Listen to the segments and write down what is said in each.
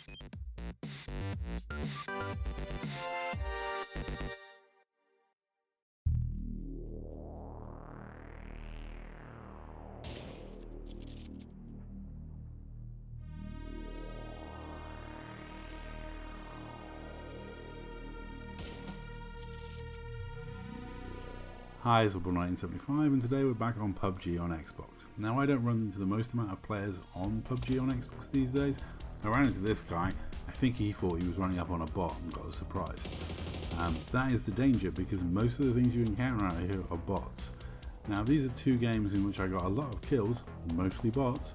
Hi, it's Football1975 and today we're back on PUBG on Xbox. Now I don't run into the most amount of players on PUBG on Xbox these days. I ran into this guy, I think he thought he was running up on a bot and got a surprise. That is the danger because most of the things you encounter out here are bots. Now these are two games in which I got a lot of kills, mostly bots.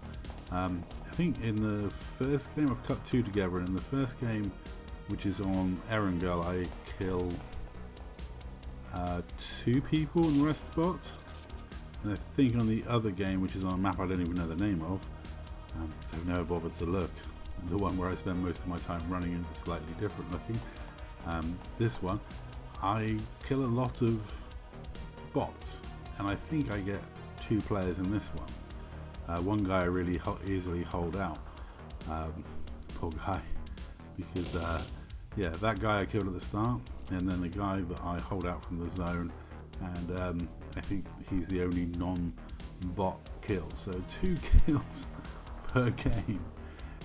I think in the first game I've cut two together, and in the first game, which is on Erangel, I killed two people and the rest are bots. And I think on the other game, which is on a map I don't even know the name of, so I've never bothered to look, the one where I spend most of my time running in is slightly different looking. This one I kill a lot of bots, and I think I get two players in this one. One guy I really easily hold out, poor guy, because yeah, that guy I killed at the start, and then the guy that I hold out from the zone, and I think he's the only non-bot kill. So 2 kills per game,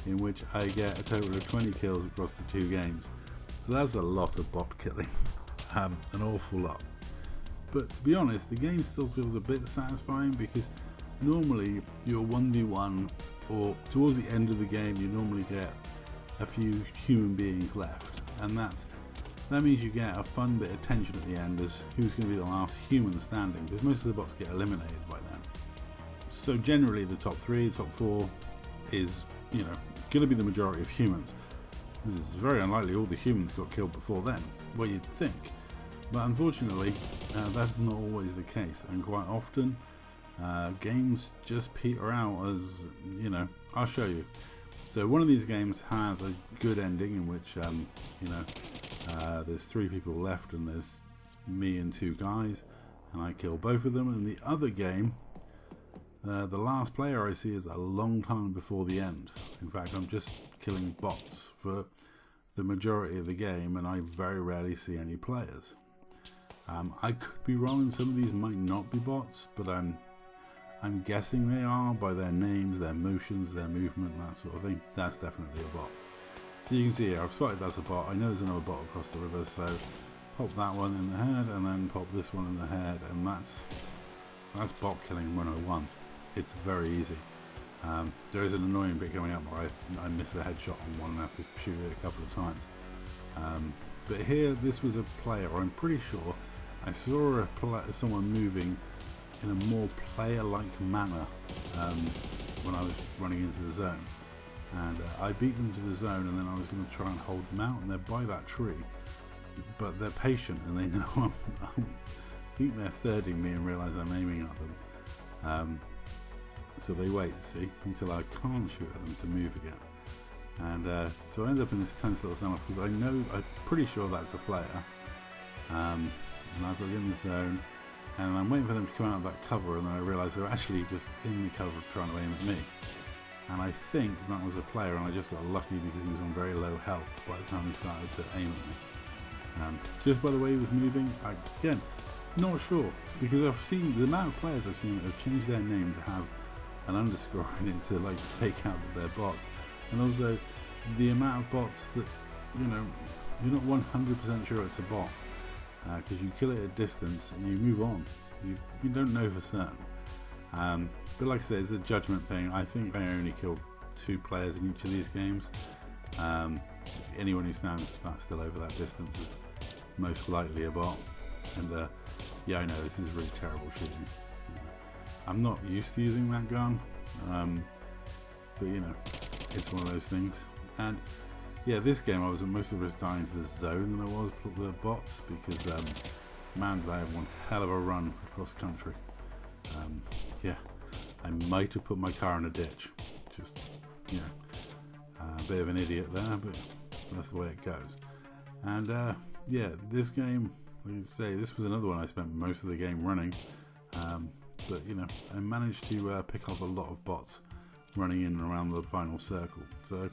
in which I get a total of 20 kills across the 2 games. So that's a lot of bot killing, an awful lot. But to be honest, the game still feels a bit satisfying because normally you're 1v1, or towards the end of the game you normally get a few human beings left, and that means you get a fun bit of tension at the end as who's going to be the last human standing, because most of the bots get eliminated by then. So generally the top 3, the top 4 is, you know, going to be the majority of humans. This is very unlikely all the humans got killed before then, well you'd think, but unfortunately that's not always the case, and quite often games just peter out, as you know. I'll show you. So one of these games has a good ending in which you know, there's 3 people left and there's me and 2 guys, and I kill both of them. And the other game, the last player I see is a long time before the end. In fact, I'm just killing bots for the majority of the game, and I very rarely see any players. I could be wrong, and some of these might not be bots, but I'm guessing they are by their names, their motions, their movement, that sort of thing. That's definitely a bot. So you can see here, I've spotted that's a bot. I know there's another bot across the river, so pop that one in the head and then pop this one in the head, and that's bot killing 101. It's very easy. There is an annoying bit coming up where I missed the headshot on one and I have to shoot it a couple of times. But here, this was a player, I'm pretty sure I saw someone moving in a more player-like manner when I was running into the zone, and I beat them to the zone, and then I was going to try and hold them out, and they're by that tree, but they're patient and they know I think they're thirding me and realise I'm aiming at them, so they wait, see, until I can't shoot at them to move again, and so I end up in this tense little standoff because I'm pretty sure that's a player, and I've got to get in the zone. And I'm waiting for them to come out of that cover, and then I realise they're actually just in the cover trying to aim at me. And I think that was a player, and I just got lucky because he was on very low health by the time he started to aim at me. Just by the way he was moving, again, not sure, because I've seen the amount of players I've seen that have changed their name to have an underscore in it to like fake out that they're bots, and also the amount of bots that, you know, you're not 100% sure it's a bot. Because you kill it at distance and you move on. You don't know for certain. But like I said, it's a judgment thing. I think I only killed 2 players in each of these games. Anyone who stands that still over that distance is most likely a bot. And yeah, I know this is really terrible shooting. I'm not used to using that gun, but you know, it's one of those things. And yeah, this game I was most of us dying to the zone than I was the bots, because man, did I have one hell of a run across country. Yeah, I might have put my car in a ditch, just, you know, a bit of an idiot there, but that's the way it goes. And yeah, this game, like you say, this was another one I spent most of the game running, but you know, I managed to pick up a lot of bots running in and around the final circle. So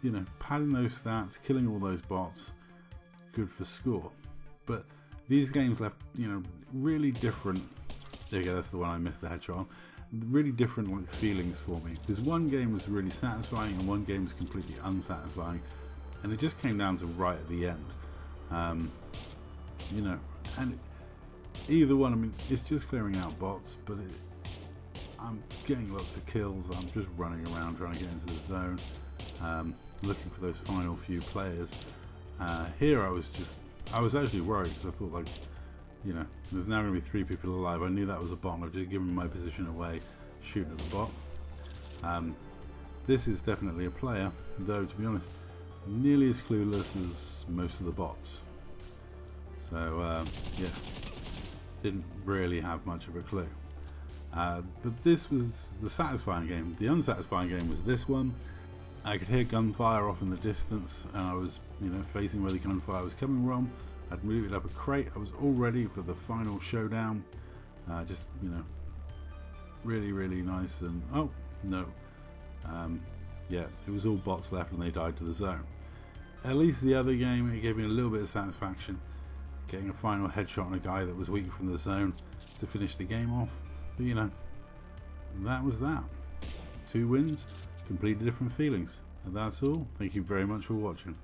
you know, padding those stats, killing all those bots, good for score. But these games left, you know, really different. There you go, that's the one I missed the headshot on. Really different like feelings for me, because one game was really satisfying and one game was completely unsatisfying, and it just came down to right at the end. You know, and either one, I mean, it's just clearing out bots, but I'm getting lots of kills. I'm just running around trying to get into the zone, looking for those final few players. Here I was actually worried, because I thought, like, you know, there's now going to be 3 people alive. I knew that was a bot, and I've just given my position away, shooting at the bot. This is definitely a player, though, to be honest, nearly as clueless as most of the bots. So, yeah, didn't really have much of a clue. But this was the satisfying game. The unsatisfying game was this one. I could hear gunfire off in the distance, and I was, you know, facing where the gunfire was coming from. I'd moved up a crate. I was all ready for the final showdown. Just, you know, really, really nice. And oh no, yeah, it was all bots left, and they died to the zone. At least the other game, it gave me a little bit of satisfaction, getting a final headshot on a guy that was weak from the zone to finish the game off. But you know, that was that. 2 wins, completely different feelings. And that's all. Thank you very much for watching.